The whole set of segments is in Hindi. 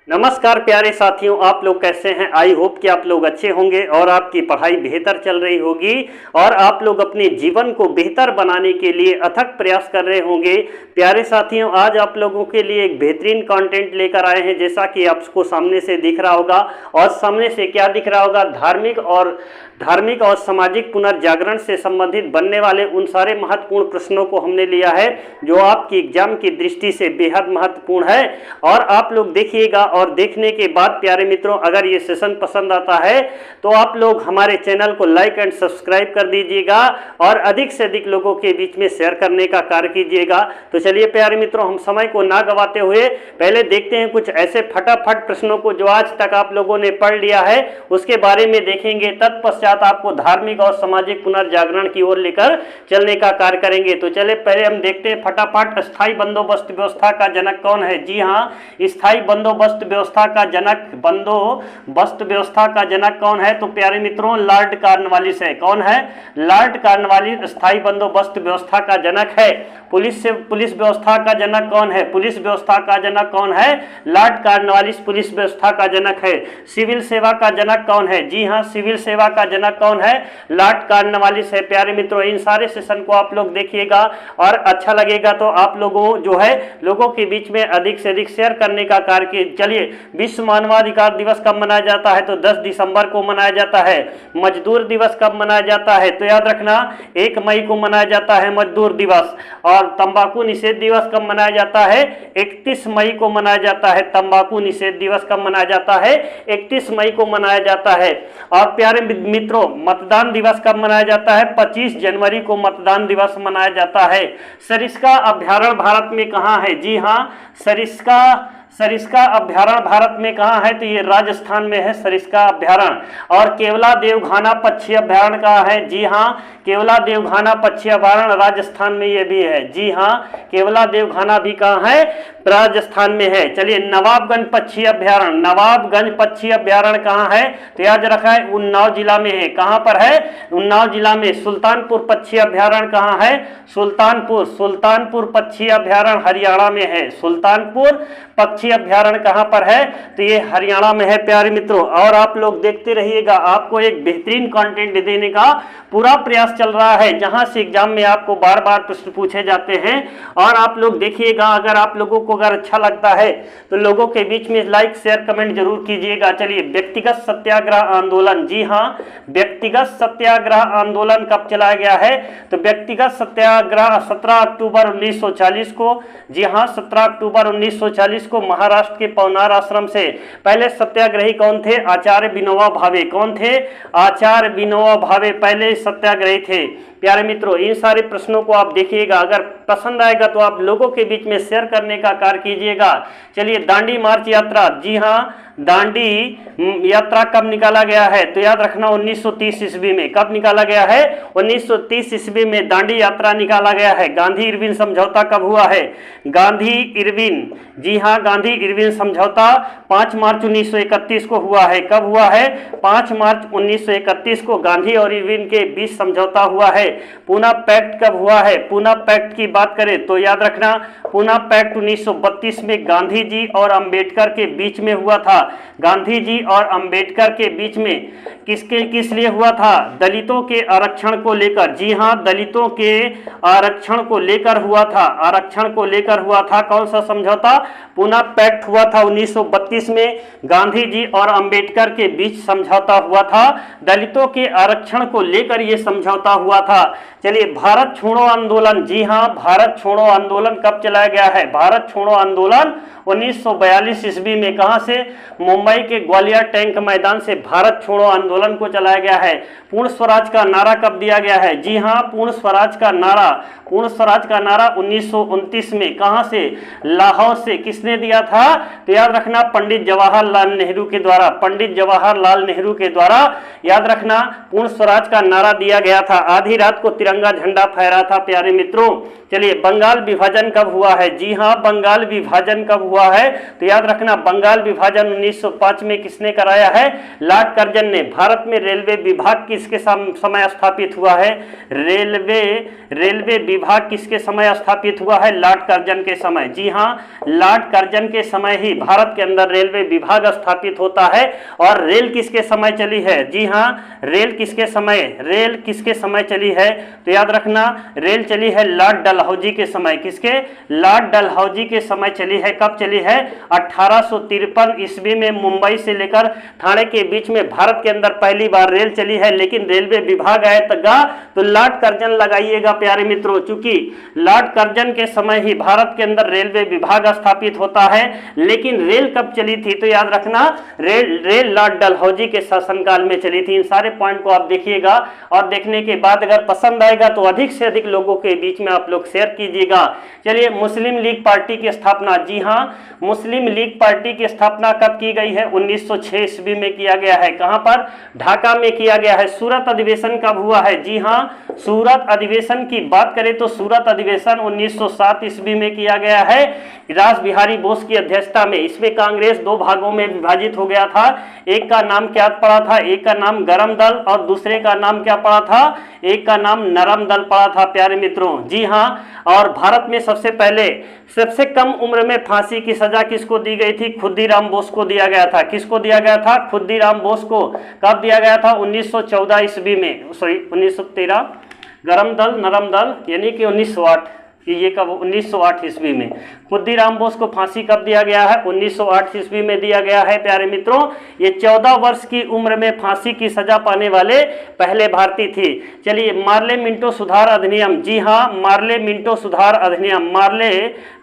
नमस्कार प्यारे साथियों, आप लोग कैसे हैं। आई होप कि आप लोग अच्छे होंगे और आपकी पढ़ाई बेहतर चल रही होगी और आप लोग अपने जीवन को बेहतर बनाने के लिए अथक प्रयास कर रहे होंगे। प्यारे साथियों, आज आप लोगों के लिए एक बेहतरीन कंटेंट लेकर आए हैं। जैसा कि आपको सामने से दिख रहा होगा, और सामने से क्या दिख रहा होगा, धार्मिक और सामाजिक पुनर्जागरण से संबंधित बनने वाले उन सारे महत्वपूर्ण प्रश्नों को हमने लिया है जो आपकी एग्जाम की दृष्टि से बेहद महत्वपूर्ण है। और आप लोग देखिएगा, और देखने के बाद प्यारे मित्रों, अगर ये सेशन पसंद आता है तो आप लोग हमारे चैनल को लाइक एंड सब्सक्राइब कर दीजिएगा और अधिक से अधिक लोगों के बीच में शेयर करने का कार्य कीजिएगा। तो चलिए प्यारे मित्रों, हम समय को ना गवाते हुए पहले देखते हैं कुछ ऐसे फटाफट प्रश्नों को जो आज तक आप लोगों ने पढ़ लिया है, उसके बारे में देखेंगे। तत्पश्चात आपको धार्मिक और सामाजिक पुनर्जागरण की ओर लेकर चलने का कार्य करेंगे। तो चले पहले हम देखते हैं फटाफट, स्थायी बंदोबस्त व्यवस्था का जनक कौन है। जी हाँ, स्थायी बंदोबस्त व्यवस्था का जनक कौन है। तो प्यारे मित्रों, लॉर्ड कॉर्नवालिस है। कौन है? लॉर्ड कॉर्नवालिस स्थायी बंदोबस्त व्यवस्था का जनक है। पुलिस व्यवस्था का जनक कौन है? पुलिस व्यवस्था का जनक कौन है? लॉर्ड कॉर्नवालिस पुलिस व्यवस्था का जनक है। सिविल सेवा का जनक कौन है? जी हाँ, सिविल सेवा का जनक कौन है? लॉर्ड कॉर्नवालिस है। प्यारे मित्रों, इन सारे सेशन को आप लोग देखिएगा और अच्छा लगेगा तो आप लोगों जो है लोगों के बीच में अधिक से अधिक शेयर करने का कार्य। चलिए, विश्व मानवाधिकार दिवस कब मनाया जाता है? तो 10 दिसंबर को मनाया जाता है। मजदूर दिवस कब मनाया जाता है? तो याद रखना 1 मई को मनाया जाता है मजदूर दिवस। और तंबाकू निषेध दिवस कब मनाया जाता है? 31 मई को मनाया जाता है। तंबाकू निषेध दिवस कब मनाया जाता है? 31 मई को मनाया जाता है। और प्यारे मित्रों, मतदान दिवस कब मनाया जाता है? 25 जनवरी को मतदान दिवस मनाया जाता है। सरिस्का अभ्यारण्य भारत में कहाँ है? जी हाँ, सरिस्का अभ्यारण्य भारत में कहाँ है? तो ये राजस्थान में है सरिस्का अभ्यारण्य। और केवला देवघाना पक्षी अभ्यारण्य कहाँ है? जी हाँ, केवला देवघाना पक्षी अभ्यारण्य राजस्थान में ये भी है। जी हाँ, केवला देवघाना भी कहाँ है? राजस्थान में है। चलिए, नवाबगंज पक्षी अभ्यारण्य कहाँ है? तो याद रखा है उन्नाव जिला में है। कहाँ पर है? उन्नाव जिला में। सुल्तानपुर पक्षी अभ्यारण्य कहाँ है? सुल्तानपुर पक्षी अभ्यारण्य हरियाणा में है। सुल्तानपुर पक्षी अभ्यारण्य कहाँ पर है? तो ये हरियाणा में है प्यारे मित्रों। और आप लोग देखते रहिएगा, आपको एक बेहतरीन कंटेंट देने का पूरा प्रयास चल रहा है, जहां से एग्जाम में आपको बार बार प्रश्न पूछे जाते हैं। और आप लोग देखिएगा, अगर आप लोगों को अगर अच्छा लगता है तो लोगों के बीच में लाइक शेयर कमेंट जरूर कीजिएगा। चलिए, व्यक्तिगत सत्याग्रह आंदोलन। जी हाँ, व्यक्तिगत सत्याग्रह आंदोलन कब चलाया गया है? तो व्यक्तिगत सत्याग्रह 17 अक्टूबर 1940 को। जी हाँ, 17 अक्टूबर 1940 को महाराष्ट्र के पवनार आश्रम से। पहले सत्याग्रही कौन थे? आचार्य विनोबा भावे। कौन थे? आचार्य विनोबा भावे पहले सत्याग्रही थे। प्यारे मित्रों, इन सारे प्रश्नों को आप देखिएगा, अगर पसंद आएगा तो आप लोगों के बीच में शेयर करने का कार्य कीजिएगा। चलिए, दांडी मार्च यात्रा। जी हाँ, दांडी यात्रा कब निकाला गया है? तो याद रखना 1930 ईस्वी में। कब निकाला गया है? 1930 ईस्वी में दांडी यात्रा निकाला गया है। गांधी इरविन समझौता कब हुआ है? गांधी इरविन, जी हाँ, गांधी इरविन समझौता 5 मार्च 1931 को हुआ है। कब हुआ है? 5 मार्च 1931 को गांधी और इरविन के बीच समझौता हुआ है। पूना पैक्ट कब हुआ है? पूना पैक्ट की बात करें तो याद रखना पूना पैक्ट 1932 में गांधी जी और अंबेडकर के बीच में हुआ था। गांधी जी और अंबेडकर के बीच में किस लिए हुआ था? दलितों के आरक्षण को लेकर। जी हाँ, दलितों के आरक्षण को लेकर हुआ था। आरक्षण को लेकर हुआ था। कौन सा समझौता? पूना पैक्ट हुआ था 1932 में। गांधी जी और अंबेडकर के बीच समझौता हुआ था। दलितों के आरक्षण को लेकर यह समझौता हुआ था। चलिए, भारत छोड़ो आंदोलन। जी हाँ, भारत छोड़ो आंदोलन कब चलाया गया है? भारत छोड़ो आंदोलन 1942 ईस्वी में। कहां से? मुंबई के ग्वालियर टैंक मैदान से भारत छोड़ो आंदोलन को चलाया गया है। पूर्ण स्वराज का नारा कब दिया गया है? जी हाँ, पूर्ण स्वराज का नारा 1929 में। कहां से? लाहौर से। किसने दिया था? तो याद रखना पंडित जवाहरलाल नेहरू के द्वारा। पंडित जवाहरलाल नेहरू के द्वारा याद रखना पूर्ण स्वराज का नारा दिया गया था। आधी रात को तिरंगा झंडा फहरा था प्यारे मित्रों। चलिए, बंगाल विभाजन कब हुआ है? जी हाँ, बंगाल विभाजन कब हुआ है? तो याद रखना बंगाल विभाजन 1905 में किसने कराया है? लॉर्ड कर्जन ने। भारत में रेलवे विभाग किसके समय स्थापित हुआ है? रेलवे विभाग किसके समय स्थापित हुआ है? लॉर्ड कर्जन के समय। जी हाँ, लॉर्ड कर्जन के समय ही भारत के अंदर अंदर रेलवे विभाग स्थापित होता है। और रेल किसके समय चली है? जी हाँ, रेल किसके समय चली है? तो याद रखना रेल चली है लॉर्ड डलहौजी के समय। किसके? लॉर्ड डलहौजी के समय चली है। कब चली है? 1853 ईस्वी में मुंबई से लेकर ठाणे के बीच में भारत के अंदर पहली बार रेल चली है। लेकिन रेलवे विभाग आएगा तो लॉर्ड कर्जन लगाइएगा प्यारे मित्रों, चूंकि लॉर्ड कर्जन के समय ही भारत के अंदर रेलवे विभाग स्थापित होता है। लेकिन रेल कब चली थी? तो याद रखना रेल लॉर्ड डलहौजी के शासनकाल में चली थी। इन सारे पॉइंट को आप देखिएगा और देखने के बाद अगर पसंद आएगा तो अधिक से अधिक लोगों के बीच में आप लोग शेयर कीजिएगा। चलिए, मुस्लिम लीग पार्टी की स्थापना। जी हाँ, मुस्लिम लीग पार्टी की स्थापना कब की गई है? 1906 ईस्वी में किया गया है। कहां पर? ढाका में किया गया है। सूरत अधिवेशन कब हुआ है? जी हाँ, सूरत अधिवेशन की बात करें तो सूरत अधिवेशन 1907 ईस्वी में किया गया है रास बिहारी बोस की अध्यक्षता में। इसमें कांग्रेस दो भागों में विभाजित हो गया था। एक का नाम क्या पड़ा था? एक का नाम गरम दल और दूसरे का नाम क्या पड़ा था? एक का नाम नरम दल पड़ा था प्यारे मित्रों। जी हाँ, और भारत में सबसे पहले सबसे कम उम्र में फांसी की सजा किसको दी गई थी? खुद्दीराम बोस को दिया गया था। किसको दिया गया था? खुद्दीराम बोस को। कब दिया गया था? 1914 ईस्वी में, सॉरी 1913। गरम दल नरम दल यानी कि 1908, ये कब? 1908 ईस्वी में। खुद्दीराम बोस को फांसी कब दिया गया है? 1908 ईस्वी में दिया गया है प्यारे मित्रों। ये 14 वर्ष की उम्र में फांसी की सजा पाने वाले पहले भारतीय थे। चलिए, मार्ले मिंटो सुधार अधिनियम। जी हाँ, मार्ले मिंटो सुधार अधिनियम। मार्ले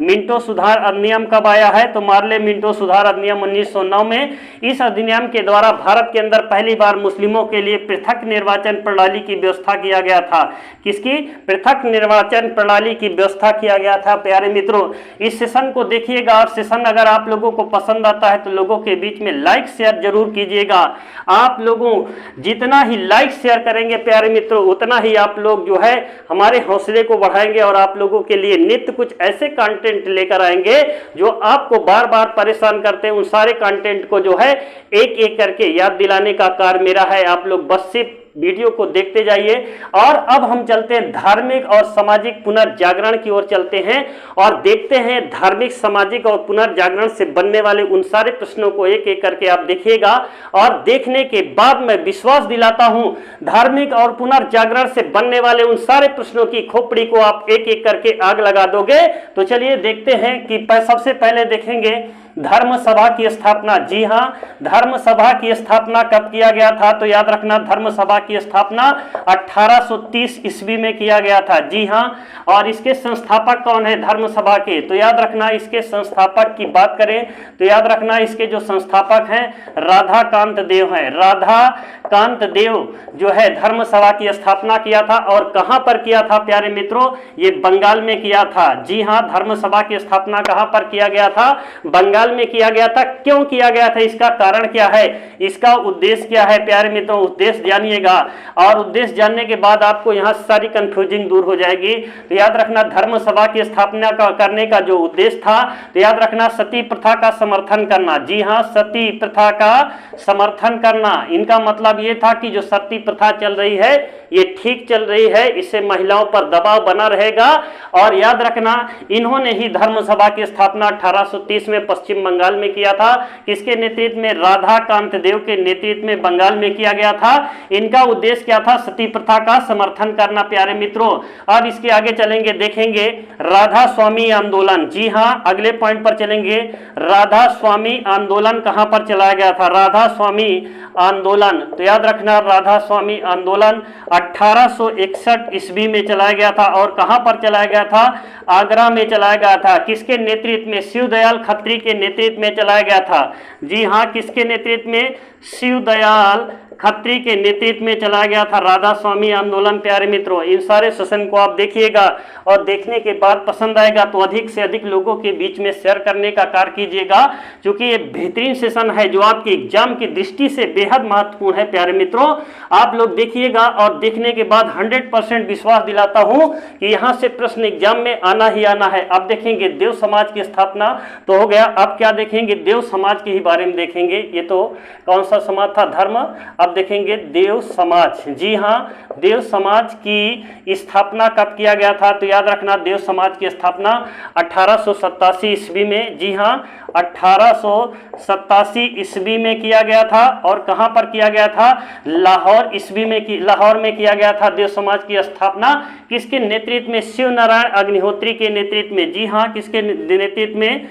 मिंटो सुधार अधिनियम कब आया है? तो मार्ले मिंटो सुधार अधिनियम 1909 में। इस अधिनियम के द्वारा भारत के अंदर पहली बार मुस्लिमों के लिए पृथक निर्वाचन प्रणाली की व्यवस्था किया गया था। किसकी? पृथक निर्वाचन प्रणाली की व्यवस्था किया गया था प्यारे मित्रों। इस सेशन को देखिएगा और सेशन अगर आप लोगों को पसंद आता है तो लोगों के बीच में लाइक शेयर जरूर कीजिएगा। आप लोगों जितना ही लाइक शेयर करेंगे प्यारे मित्रों, उतना ही आप लोग जो है हमारे हौसले को बढ़ाएंगे और आप लोगों के लिए नित्य कुछ ऐसे कंटेंट लेकर आएंगे जो आपको बार बार परेशान करते हैं। उन सारे कंटेंट को जो है एक एक करके याद दिलाने का कार्य मेरा है। आप लोग बस सिर्फ वीडियो को देखते जाइए। और अब हम चलते हैं धार्मिक और सामाजिक पुनर्जागरण की ओर चलते हैं और देखते हैं धार्मिक, सामाजिक और पुनर्जागरण से बनने वाले उन सारे प्रश्नों को एक एक करके आप देखिएगा। और देखने के बाद मैं विश्वास दिलाता हूं धार्मिक और पुनर्जागरण से बनने वाले उन सारे प्रश्नों की खोपड़ी को आप एक एक करके आग लगा दोगे। तो चलिए देखते हैं कि सबसे पहले देखेंगे धर्म सभा की स्थापना। जी हाँ, धर्म सभा की स्थापना कब किया गया था? तो याद रखना धर्म सभा की स्थापना 1830 ईस्वी में किया गया था। जी हाँ, और इसके संस्थापक कौन है धर्म सभा के? तो याद रखना इसके संस्थापक की बात करें तो याद रखना इसके जो संस्थापक हैं राधा कांत देव हैं। राधा कांत देव जो है धर्म सभा की स्थापना किया था। और कहां पर किया था प्यारे मित्रों? ये बंगाल में किया था। जी हाँ, धर्म सभा की स्थापना कहां पर किया गया था? बंगाल में किया गया था। क्यों किया गया था? इसका कारण क्या है? इसका उद्देश्य क्या है प्यारे मित्रों? उद्देश्य जानिएगा और उद्देश्य जानने के बाद आपको यहाँ सारी कंफ्यूजिंग दूर हो जाएगी। तो याद रखना धर्म सभा की स्थापना करने का जो उद्देश्य था तो याद रखना सती प्रथा का समर्थन करना। जी हाँ, सती प्रथा का समर्थन करना। इनका मतलब ये था कि जो सती प्रथा चल रही है ये ठीक चल रही है, इससे महिलाओं पर दबाव बना रहेगा। और याद रखना इन्होंने ही धर्म सभा की स्थापना 1830 में पश्चिम बंगाल में किया था। किसके नेतृत्व में? राधा कांत देव के नेतृत्व में बंगाल में किया गया था। इनका उद्देश्य क्या था? सती प्रथा का समर्थन करना प्यारे मित्रों। अब इसके आगे चलेंगे, देखेंगे राधा स्वामी आंदोलन। जी हाँ, अगले पॉइंट पर चलेंगे। राधा स्वामी आंदोलन कहां पर चलाया गया था? राधा स्वामी आंदोलन। तो याद रखना राधा स्वामी आंदोलन 1861 ईस्वी में चलाया गया था। और कहां पर चलाया गया था? आगरा में चलाया गया था। किसके नेतृत्व में? शिवदयाल खत्री के नेतृत्व में चलाया गया था। जी हाँ, किसके नेतृत्व में? शिवदयाल खत्री के नेतृत्व में चलाया गया था राधा स्वामी आंदोलन प्यारे मित्रों। इन सारे सेशन को आप देखिएगा और देखने के बाद पसंद आएगा तो अधिक से अधिक लोगों के बीच में शेयर करने का कार्य कीजिएगा, क्योंकि ये बेहतरीन सेशन है जो आपकी एग्जाम की दृष्टि से बेहद महत्वपूर्ण है प्यारे मित्रों। आप लोग देखिएगा और देखने के बाद 100% विश्वास दिलाता हूं कि यहाँ से प्रश्न एग्जाम में आना ही आना है। अब देखेंगे देव समाज की स्थापना तो हो गया। अब क्या देखेंगे? देव समाज के ही बारे में देखेंगे। ये तो कौन सा समाज था? धर्म। अब आप देखेंगे देव समाज। जी हाँ, देव समाज की स्थापना कब किया गया था? तो याद रखना देव समाज की स्थापना 1887 ईस्वी में। जी हाँ, 1887 ईस्वी में किया गया था। और कहां पर किया गया था? लाहौर ईस्वी में लाहौर में किया गया था देव समाज की स्थापना। किसके नेतृत्व में? शिव नारायण अग्निहोत्री के नेतृत्व में। जी हाँ, किसके नेतृत्व में?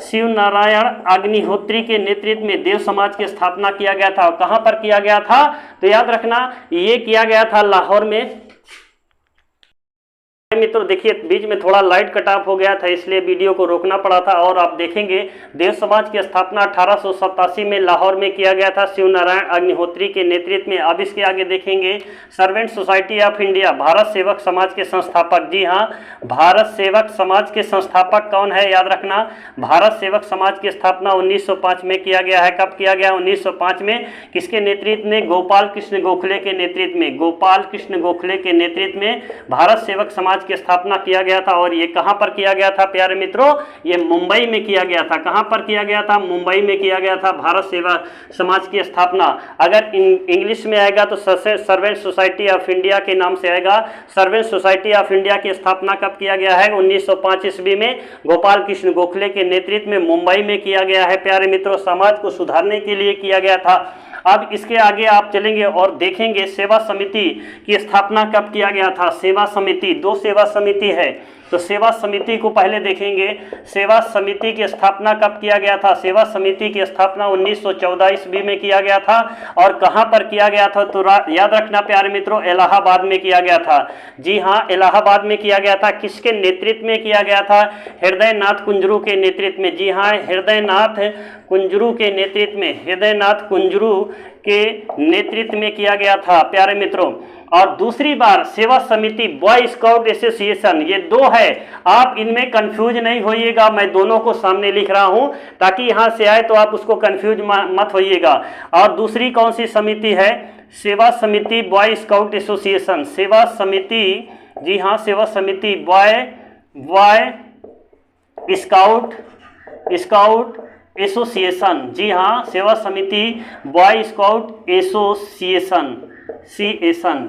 शिव नारायण अग्निहोत्री के नेतृत्व में देव समाज की स्थापना किया गया था। कहां पर किया गया था? तो याद रखना ये किया गया था लाहौर में। मित्रों देखिए बीच में थोड़ा लाइट कट ऑफ हो गया था, इसलिए वीडियो को रोकना पड़ा था। और आप देखेंगे देव समाज की स्थापना 1887 में लाहौर में किया गया था शिव नारायण अग्निहोत्री के नेतृत्व में। अब इसके आगे देखेंगे servant society of India, Bharat सेवक समाज के संस्थापक। जी हाँ, भारत सेवक समाज के संस्थापक कौन है? याद रखना भारत सेवक समाज की स्थापना 1905 में किया गया है। कब किया गया? 1905 में। किसके नेतृत्व में? गोपाल कृष्ण गोखले के नेतृत्व में। गोपाल कृष्ण गोखले के नेतृत्व में भारत सेवक समाज की स्थापना किया गया था। और ये कहां पर किया गया था प्यारे मित्रों? ये मुंबई में किया गया था। कहां पर किया गया था? मुंबई में किया गया था भारत सेवा समाज की स्थापना। अगर इंग्लिश में आएगा तो सर्वेंट सोसाइटी ऑफ इंडिया के नाम से आएगा। सर्वेंट सोसाइटी ऑफ इंडिया की स्थापना कब किया गया है? 1905 ईस्वी में गोपाल कृष्ण गोखले के नेतृत्व में मुंबई में किया गया है। प्यारे मित्रों, समाज को सुधारने के लिए किया गया था। अब इसके आगे आप चलेंगे और देखेंगे सेवा समिति की स्थापना कब किया गया था। सेवा समिति, दो सेवा समिति है, तो सेवा समिति को पहले देखेंगे। सेवा समिति की स्थापना कब किया गया था? सेवा समिति की स्थापना 1914 ईस्वी में किया गया था। और कहां पर किया गया था? तो याद रखना प्यारे मित्रों, इलाहाबाद में किया गया था। जी हाँ, इलाहाबाद में किया गया था। किसके नेतृत्व में किया गया था? हृदय नाथ कुंजरू के नेतृत्व में। जी हाँ, हृदय नाथ कुंजरू के नेतृत्व में, हृदय नाथ कुंजरू के नेतृत्व में किया गया था प्यारे मित्रों। और दूसरी बार सेवा समिति बॉय स्काउट एसोसिएशन, ये दो है, आप इनमें कंफ्यूज नहीं होइएगा। मैं दोनों को सामने लिख रहा हूं ताकि यहां से आए तो आप उसको कंफ्यूज मत होइएगा। और दूसरी कौन सी समिति है? सेवा समिति बॉय स्काउट एसोसिएशन। सेवा समिति, जी हाँ, सेवा समिति बॉय स्काउट एसोसिएशन। जी हाँ, सेवा समिति बॉय स्काउट एसोसिएशन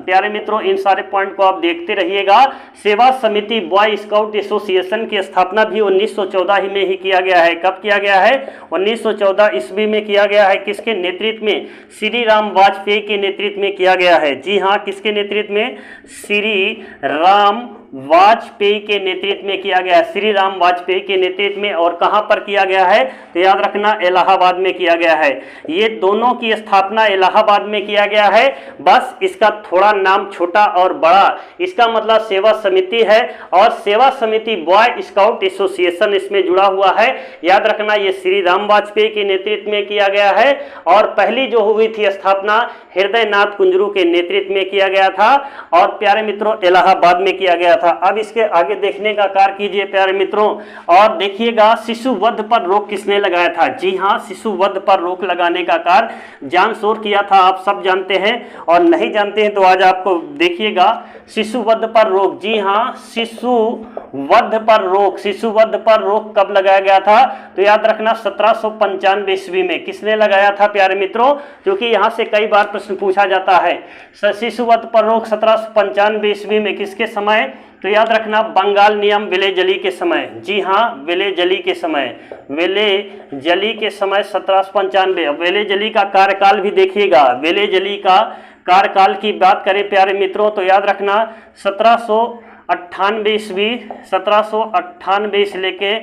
प्यारे मित्रों, इन सारे पॉइंट को आप देखते रहिएगा। सेवा समिति बॉय स्काउट एसोसिएशन की स्थापना भी 1914 ही में ही किया गया है। कब किया गया है? 1914 ईस्वी में किया गया है। किसके नेतृत्व में? श्री राम वाजपेयी के नेतृत्व में किया गया है। जी हाँ, किसके नेतृत्व में? श्री राम वाजपेयी के नेतृत्व में किया गया है। श्री राम वाजपेयी के नेतृत्व में। और कहां पर किया गया है? तो याद रखना इलाहाबाद में किया गया है। ये दोनों की स्थापना इलाहाबाद में किया गया है। बस इसका थोड़ा नाम छोटा और बड़ा, इसका मतलब सेवा समिति है और सेवा समिति बॉय स्काउट एसोसिएशन इसमें जुड़ा हुआ है। याद रखना ये श्री राम वाजपेयी के नेतृत्व में किया गया है। और पहली जो हुई थी स्थापना हृदय नाथ कुंजरू के नेतृत्व में किया गया था। और प्यारे मित्रों इलाहाबाद में किया गया था। अब इसके आगे देखने का कार्य कीजिए प्यारे मित्रों और देखिएगा शिशु वध पर रोक किसने लगाया था। जी हाँ, शिशु वध पर रोक लगाने का कार्य जॉन सोर किया था। आप सब जानते हैं, और नहीं जानते हैं तो आज आपको देखिएगा शिशु वध पर रोक। जी हाँ, शिशु वध पर रोक कब लगाया गया था? तो याद रखना 1795 ईस्वी में। किसने लगाया था प्यारे मित्रों? क्योंकि यहाँ से कई बार प्रश्न पूछा जाता है। शिशु वध पर रोक 1795 ईस्वी में किसके समय? तो याद रखना बंगाल नियम विलेजली के समय। जी हाँ, विलेजली के समय 1795। विलेजली का कार्यकाल भी देखिएगा। विलेजली का कार्यकाल की बात करें प्यारे मित्रों तो याद रखना 1798 से लेके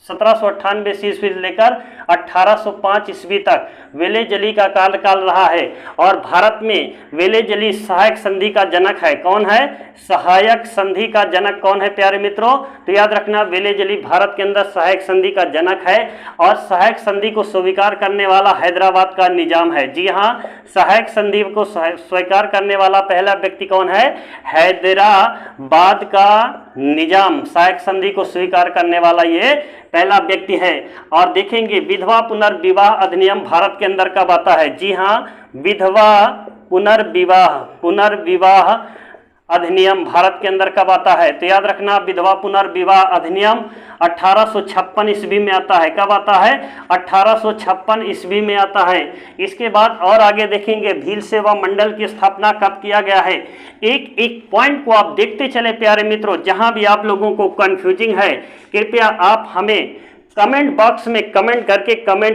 1798 ईस्वी से लेकर 1805 ईस्वी तक वेलेजली का कार्यकाल रहा है। और भारत में वेलेजली सहायक संधि का जनक है। कौन है? सहायक संधि का जनक कौन है प्यारे मित्रों? तो याद रखना वेलेजली भारत के अंदर सहायक संधि का जनक है। और सहायक संधि को स्वीकार करने वाला हैदराबाद का निजाम है। जी हाँ, सहायक संधि को स्वीकार करने वाला पहला व्यक्ति कौन है? हैदराबाद का निजाम सहायक संधि को स्वीकार करने वाला ये पहला व्यक्ति है। और देखेंगे विधवा पुनर्विवाह अधिनियम भारत के अंदर कब आता है? जी हाँ, विधवा पुनर्विवाह अधिनियम भारत के अंदर कब आता है? तो याद रखना विधवा पुनर्विवाह अधिनियम 1856 ईस्वी में आता है। कब आता है? 1856 ईस्वी में आता है। इसके बाद और आगे देखेंगे भील सेवा मंडल की स्थापना कब किया गया है। एक एक पॉइंट को आप देखते चले प्यारे मित्रों, जहां भी आप लोगों को कंफ्यूजिंग है कृपया आप हमें कमेंट बॉक्स में कमेंट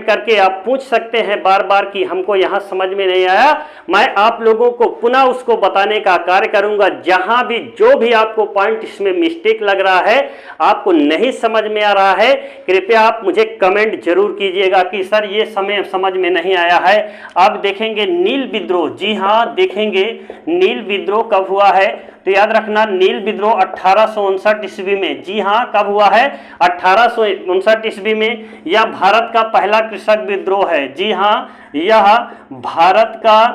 करके आप पूछ सकते हैं बार बार कि हमको यहाँ समझ में नहीं आया। मैं आप लोगों को पुनः उसको बताने का कार्य करूंगा। जहां भी जो भी आपको पॉइंट इसमें मिस्टेक लग रहा है, आपको नहीं समझ में आ रहा है, कृपया आप मुझे कमेंट जरूर कीजिएगा कि सर ये समय समझ में नहीं आया है। अब देखेंगे नील विद्रोह। जी हाँ, देखेंगे नील विद्रोह कब हुआ है। तो याद रखना नील विद्रोह 1859 ईस्वी में। जी हाँ, कब हुआ है? 1859 ईस्वी में। यह भारत का पहला कृषक विद्रोह है। जी हाँ, यह भारत का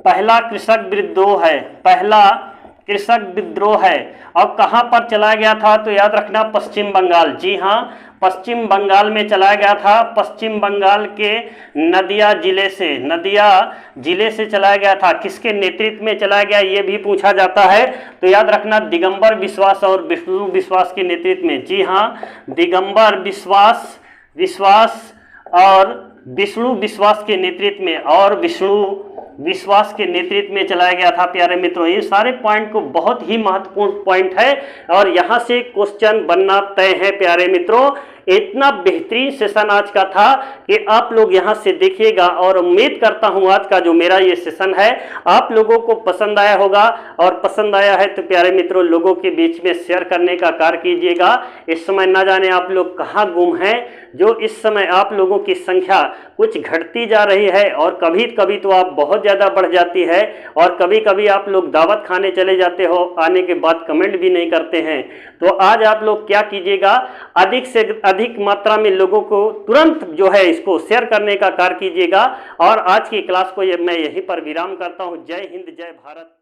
पहला कृषक विद्रोह है, पहला कृषक विद्रोह है। अब कहां पर चलाया गया था? तो याद रखना पश्चिम बंगाल। जी हाँ, पश्चिम बंगाल में चलाया गया था। पश्चिम बंगाल के नदिया जिले से चलाया गया था। किसके नेतृत्व में चलाया गया ये भी पूछा जाता है। तो याद रखना दिगंबर बिश्वास और विष्णु विश्वास के नेतृत्व में। जी हाँ, दिगंबर विश्वास और विष्णु विश्वास के नेतृत्व में और विष्णु विश्वास के नेतृत्व में चलाया गया था। प्यारे मित्रों, ये सारे पॉइंट को बहुत ही महत्वपूर्ण पॉइंट है और यहाँ से क्वेश्चन बनना तय है। प्यारे मित्रों, इतना बेहतरीन सेशन आज का था कि आप लोग यहाँ से देखिएगा और उम्मीद करता हूँ आज का जो मेरा ये सेशन है आप लोगों को पसंद आया होगा। और पसंद आया है तो प्यारे मित्रों लोगों के बीच में शेयर करने का कार्य कीजिएगा। इस समय ना जाने आप लोग कहाँ गुम हैं, जो इस समय आप लोगों की संख्या कुछ घटती जा रही है और कभी कभी तो आप बहुत ज़्यादा बढ़ जाती है और कभी कभी आप लोग दावत खाने चले जाते हो, आने के बाद कमेंट भी नहीं करते हैं। तो आज आप लोग क्या कीजिएगा, अधिक से अधिक मात्रा में लोगों को तुरंत जो है इसको शेयर करने का कार्य कीजिएगा। और आज की क्लास को मैं यहीं पर विराम करता हूँ। जय हिंद, जय भारत।